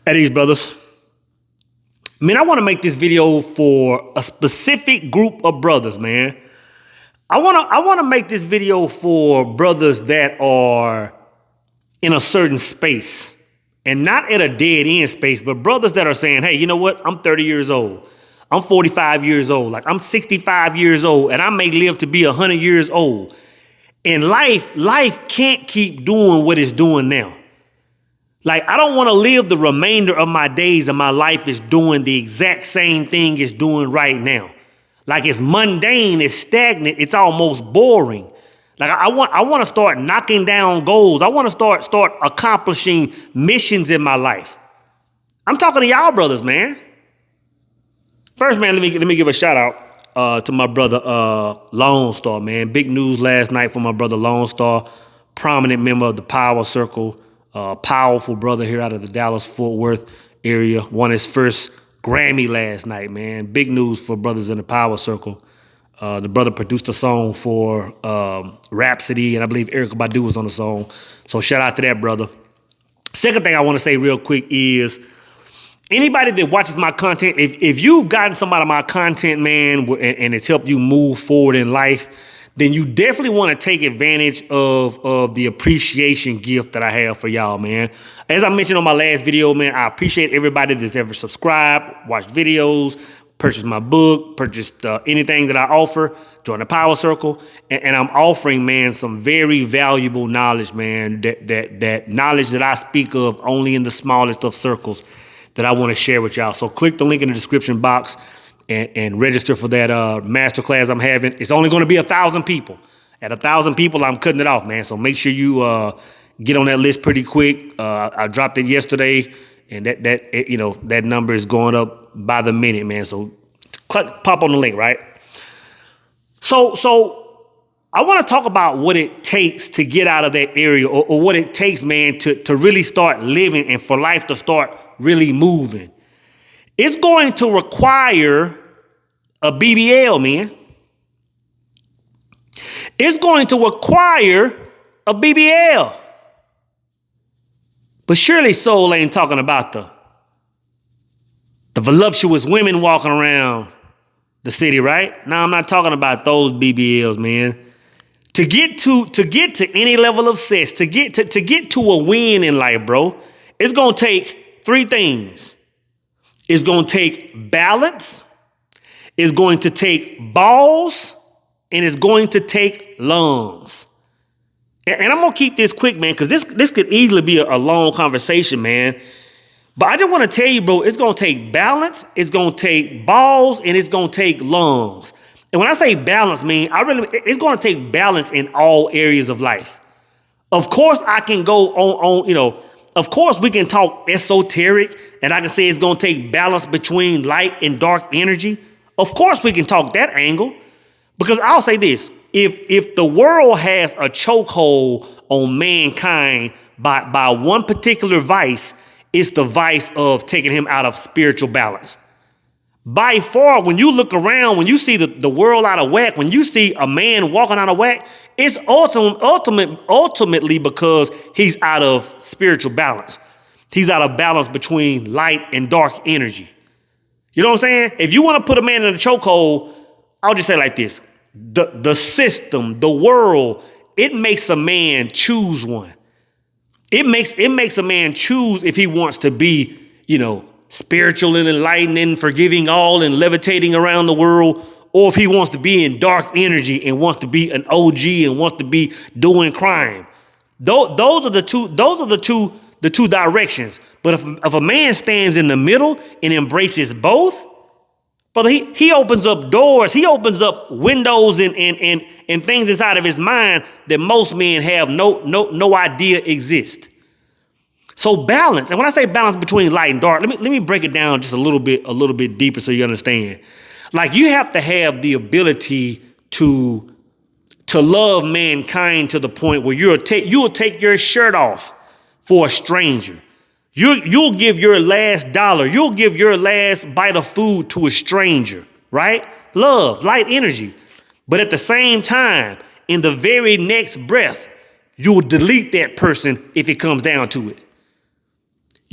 At these brothers. Man, I want to make this video for a specific group of brothers, man. I want to make this video for brothers that are in a certain space and not at a dead end space, but brothers that are saying, hey, you know what? I'm 30 years old. I'm 45 years old. Like I'm 65 years old and I may live to be 100 years old. And life can't keep doing what it's doing now. Like, I don't want to live the remainder of my days and my life is doing the exact same thing it's doing right now. Like, it's mundane, it's stagnant, it's almost boring. Like, I want to start knocking down goals. I want to start accomplishing missions in my life. I'm talking to y'all brothers, man. First, man, let me give a shout out to my brother Lone Star, man. Big news last night for my brother Lone Star, prominent member of the Power Circle. Powerful brother here out of the Dallas-Fort Worth area. Won his first Grammy last night, man. Big news for brothers in the Power Circle. The brother produced a song for Rhapsody, and I believe Erykah Badu was on the song. So shout out to that brother. Second thing I want to say real quick is anybody that watches my content, if you've gotten some out of my content, man, and it's helped you move forward in life, then you definitely want to take advantage of the appreciation gift that I have for y'all, man. As I mentioned on my last video, man, I appreciate everybody that's ever subscribed, watched videos, purchased my book, purchased anything that I offer, join the Power Circle. And I'm offering, man, some very valuable knowledge, man, that knowledge that I speak of only in the smallest of circles that I want to share with y'all. So click the link in the description box and register for that masterclass I'm having. It's only going to be 1,000 people. At 1,000 people, I'm cutting it off, man. So make sure you get on that list pretty quick. I dropped it yesterday, and that number is going up by the minute, man. So pop on the link, right? So I want to talk about what it takes to get out of that area, or what it takes, man, to really start living and for life to start really moving. It's going to require a BBL, man. It's going to require a BBL. But surely soul ain't talking about the voluptuous women walking around the city, right? No, I'm not talking about those BBLs, man. To get to any level of success, to get to a win in life, bro, it's gonna take three things. It's going to take balance, it's going to take balls, and it's going to take lungs. And I'm going to keep this quick, man, because this could easily be a long conversation, man. But I just want to tell you, bro, it's going to take balance, it's going to take balls, and it's going to take lungs. And when I say balance, man, it's going to take balance in all areas of life. Of course, I can go on, of course, we can talk esoteric, and I can say it's going to take balance between light and dark energy. Of course, we can talk that angle, because I'll say this. If the world has a chokehold on mankind by one particular vice, it's the vice of taking him out of spiritual balance. By far, when you look around, when you see the world out of whack, when you see a man walking out of whack, it's ultimately because he's out of spiritual balance. He's out of balance between light and dark energy. You know what I'm saying? If you want to put a man in a chokehold, I'll just say it like this. The system, the world, it makes a man choose one. It makes a man choose if he wants to be, spiritual and enlightening, forgiving all and levitating around the world, or if he wants to be in dark energy and wants to be an OG and wants to be doing crime. Those are the two directions. But if a man stands in the middle and embraces both, brother, he opens up doors, he opens up windows and things inside of his mind that most men have no idea exist. So balance, and when I say balance between light and dark, let me break it down just a little bit deeper so you understand. Like, you have to have the ability to love mankind to the point where you'll take your shirt off for a stranger. You'll give your last dollar, you'll give your last bite of food to a stranger, right? Love, light energy. But at the same time, in the very next breath, you'll delete that person if it comes down to it.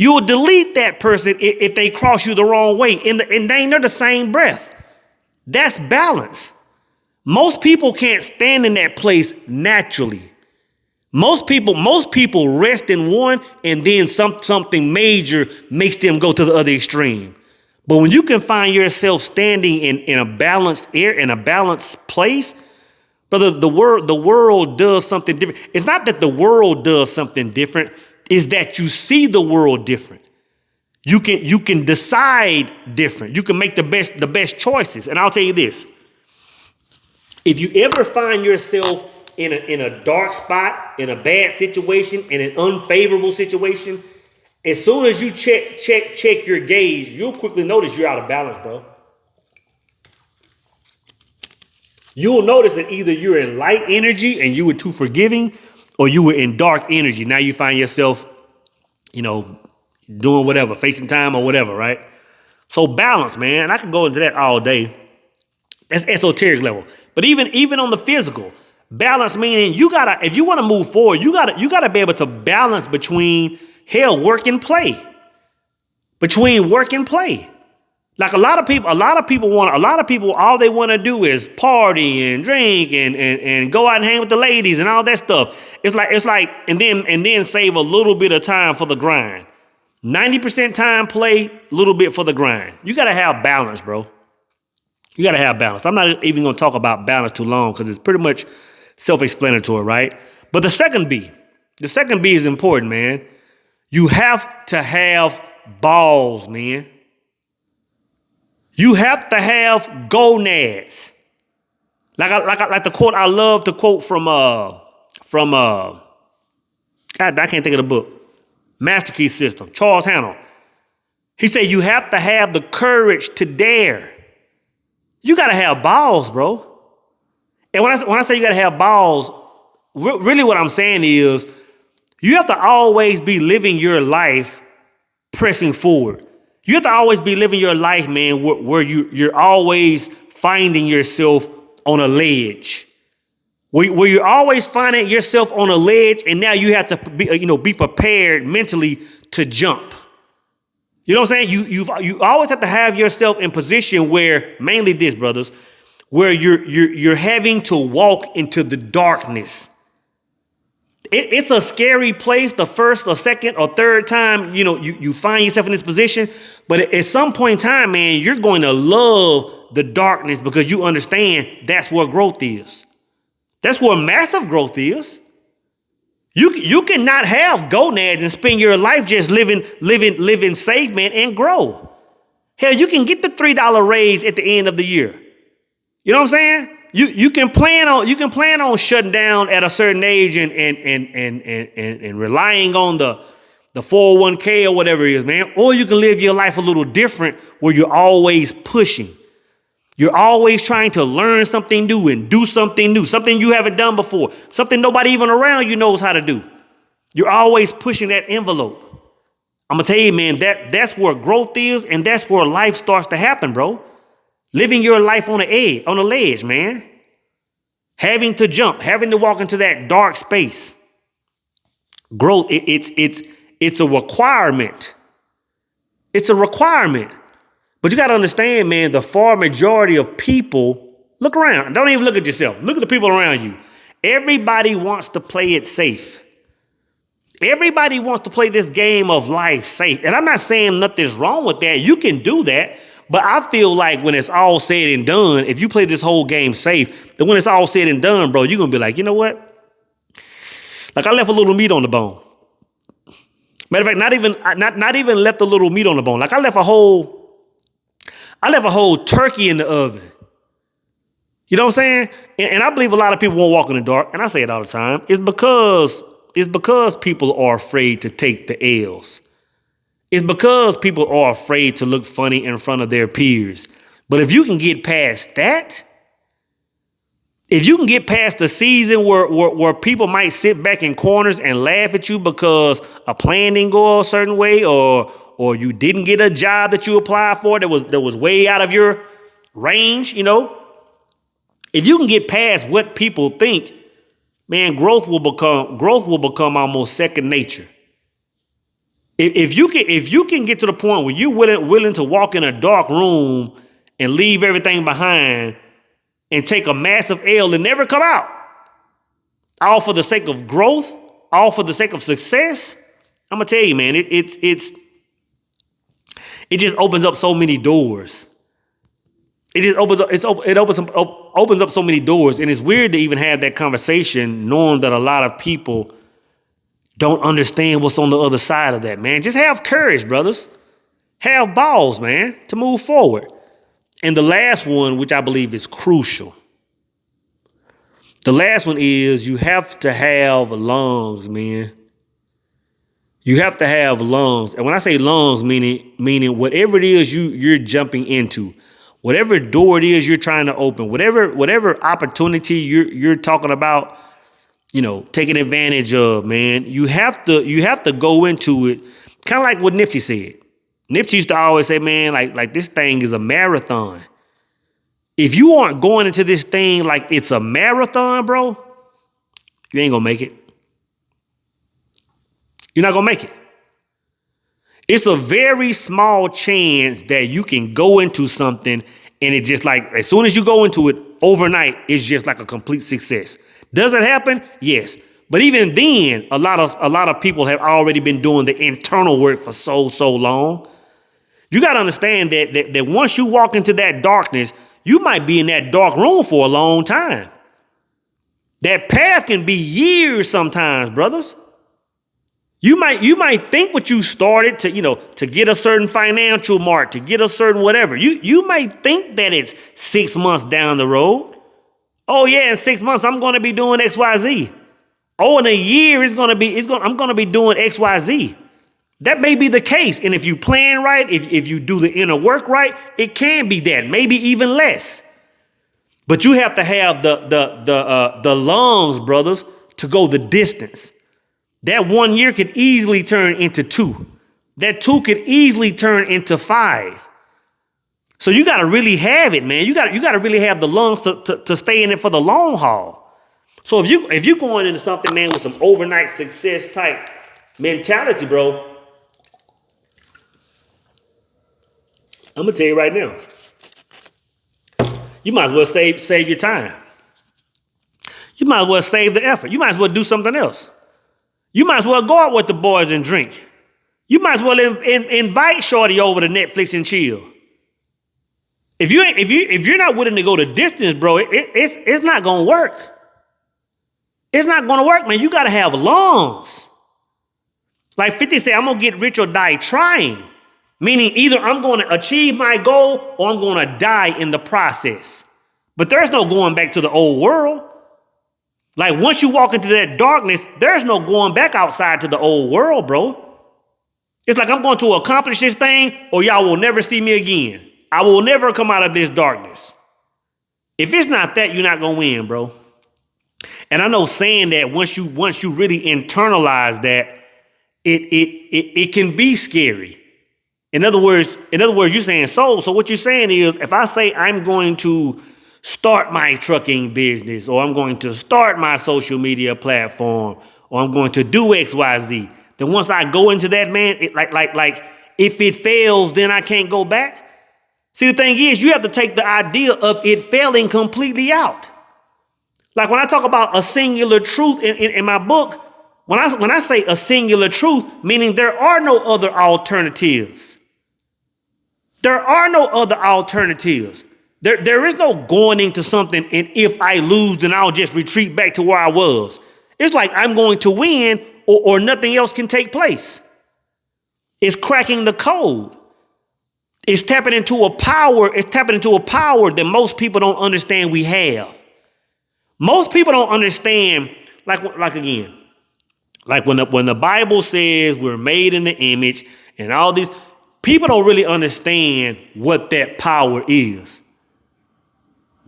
You will delete that person if they cross you the wrong way. And they're the same breath. That's balance. Most people can't stand in that place naturally. Most people rest in one, and then something major makes them go to the other extreme. But when you can find yourself standing in a balanced air, in a balanced place, brother, the world does something different. It's not that the world does something different, it's that you see the world different. You can decide different. You can make the best choices. And I'll tell you this. If you ever find yourself in a dark spot, in a bad situation, in an unfavorable situation, as soon as you check your gauge, you'll quickly notice you're out of balance, bro. You'll notice that either you're in light energy and you were too forgiving, or you were in dark energy. Now you find yourself, doing whatever, facing time or whatever, right? So balance, man. I can go into that all day. That's esoteric level. But even on the physical, balance meaning if you want to move forward, you gotta be able to balance between work and play. Between work and play. Like a lot of people, all they want to do is party and drink and go out and hang with the ladies and all that stuff. It's like, and then save a little bit of time for the grind. 90% time play, a little bit for the grind. You got to have balance, bro. You got to have balance. I'm not even going to talk about balance too long because it's pretty much self-explanatory, right? But the second B is important, man. You have to have balls, man. You have to have gonads. Like the quote I love to quote from God, I can't think of the book. Masterclass system, Charles Hannell. He said you have to have the courage to dare. You got to have balls, bro. And when I say you got to have balls, really what I'm saying is you have to always be living your life pressing forward. You have to always be living your life, man, where you're always finding yourself on a ledge. Where you're always finding yourself on a ledge, and now you have to be prepared mentally to jump. You know what I'm saying? You always have to have yourself in position where, mainly this, brothers, where you're having to walk into the darkness. It's a scary place the first or second or third time, you find yourself in this position. But at some point in time, man, you're going to love the darkness because you understand that's where growth is. That's where massive growth is. You cannot have gonads and spend your life just living safe, man, and grow. Hell, you can get the $3 raise at the end of the year. You know what I'm saying? You can plan on shutting down at a certain age and relying on the 401k or whatever it is, man. Or you can live your life a little different where you're always pushing. You're always trying to learn something new and do something new, something you haven't done before, something nobody even around you knows how to do. You're always pushing that envelope. I'm going to tell you, man, that's where growth is, and that's where life starts to happen, bro. Living your life on the ledge, man. Having to jump, having to walk into that dark space. Growth, it's a requirement. It's a requirement. But you got to understand, man, the far majority of people, look around. Don't even look at yourself. Look at the people around you. Everybody wants to play it safe. Everybody wants to play this game of life safe. And I'm not saying nothing's wrong with that. You can do that. But I feel like when it's all said and done, if you play this whole game safe, then when it's all said and done, bro, you're going to be like, you know what? Like I left a little meat on the bone. Matter of fact, not even left a little meat on the bone. Like I left a whole turkey in the oven. You know what I'm saying? And I believe a lot of people won't walk in the dark. And I say it all the time. It's because people are afraid to take the L's. It's because people are afraid to look funny in front of their peers. But if you can get past that, if you can get past the season where people might sit back in corners and laugh at you because a plan didn't go a certain way, or you didn't get a job that you applied for that was way out of your range, if you can get past what people think, man, growth will become almost second nature. If you can get to the point where you're willing to walk in a dark room and leave everything behind and take a massive L and never come out, all for the sake of growth, all for the sake of success, I'm gonna tell you, man, it just opens up so many doors. It just opens up so many doors, and it's weird to even have that conversation, knowing that a lot of people don't understand what's on the other side of that, man. Just have courage, brothers. Have balls, man, to move forward. And the last one, which I believe is crucial, the last one is you have to have lungs, man. You have to have lungs. And when I say lungs, meaning whatever it is you're jumping into, whatever door it is you're trying to open, whatever opportunity you're talking about, taking advantage of, man, you have to go into it kind of like what Nipsey said. Nipsey used to always say, man, like this thing is a marathon. If you aren't going into this thing like it's a marathon, bro, you ain't gonna make it. You're not gonna make it. It's a very small chance that you can go into something and it just like, as soon as you go into it overnight, it's just like a complete success. Does it happen? Yes. But even then, a lot of people have already been doing the internal work for so long. You got to understand that once you walk into that darkness, you might be in that dark room for a long time. That path can be years sometimes, brothers. You might think what you started to get a certain financial mark, to get a certain whatever. You might think that it's 6 months down the road. Oh yeah, in 6 months I'm going to be doing XYZ. Oh, in a year I'm going to be doing XYZ. That may be the case. And if you plan right, if you do the inner work right, it can be that, maybe even less. But you have to have the lungs, brothers, to go the distance. That 1 year could easily turn into 2. That 2 could easily turn into 5. So you got to really have it, man. You got to really have the lungs to stay in it for the long haul. So if you're going into something, man, with some overnight success type mentality, bro, I'm gonna tell you right now, you might as well save your time. You might as well save the effort. You might as well do something else. You might as well go out with the boys and drink. You might as well invite Shorty over to Netflix and chill. If you're not willing to go the distance, bro, it's not gonna work. It's not gonna work, man. You gotta have lungs. Like 50 said, I'm gonna get rich or die trying. Meaning either I'm going to achieve my goal or I'm going to die in the process. But there's no going back to the old world. Like once you walk into that darkness, there's no going back outside to the old world, bro. It's like I'm going to accomplish this thing or y'all will never see me again. I will never come out of this darkness. If it's not that, you're not going to win, bro. And I know saying that once you really internalize that, it can be scary. In other words, you're saying, so what you're saying is, if I say I'm going to start my trucking business, or I'm going to start my social media platform, or I'm going to do XYZ, then once I go into that, man, like if it fails, then I can't go back. See, the thing is, you have to take the idea of it failing completely out. Like when I talk about a singular truth in my book, when I say a singular truth, meaning there are no other alternatives. There are no other alternatives. There is no going into something and if I lose, then I'll just retreat back to where I was. It's like I'm going to win or nothing else can take place. It's cracking the code. It's tapping into a power. It's tapping into a power that most people don't understand we have. Most people don't understand, like again, like when the Bible says we're made in the image and all these, people don't really understand what that power is.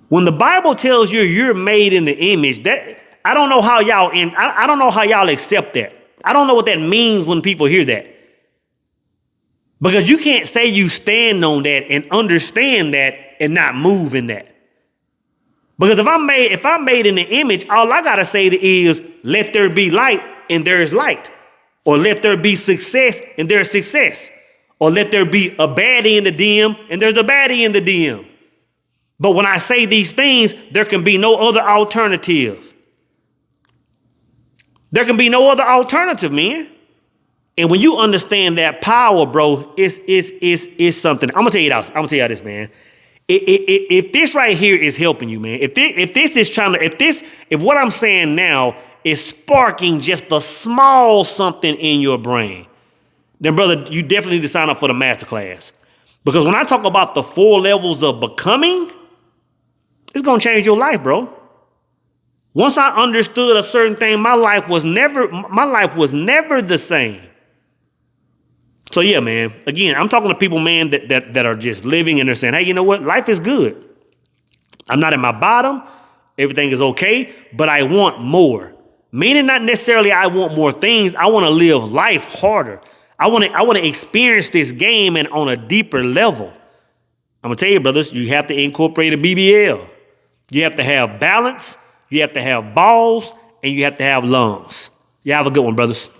When the Bible tells you you're made in the image, that I don't know how y'all accept that. I don't know what that means when people hear that. Because you can't say you stand on that and understand that and not move in that. Because if I'm made in the image, all I gotta say is, let there be light, and there is light. Or let there be success and there's success. Or let there be a baddie in the DM and there's a baddie in the DM. But when I say these things, there can be no other alternative. There can be no other alternative, man. And when you understand that power, bro, it's something. I'm gonna tell you this, man. If this right here is helping you, man, if what I'm saying now is sparking just a small something in your brain, then brother, you definitely need to sign up for the masterclass. Because when I talk about the 4 levels of becoming, it's gonna change your life, bro. Once I understood a certain thing, my life was never the same. So yeah, man, again, I'm talking to people, man, that are just living and they're saying, hey, you know what? Life is good. I'm not at my bottom. Everything is okay, but I want more. Meaning not necessarily I want more things. I want to live life harder. I want to experience this game and on a deeper level. I'm going to tell you, brothers, you have to incorporate a BBL. You have to have balance. You have to have balls and you have to have lungs. You have a good one, brothers.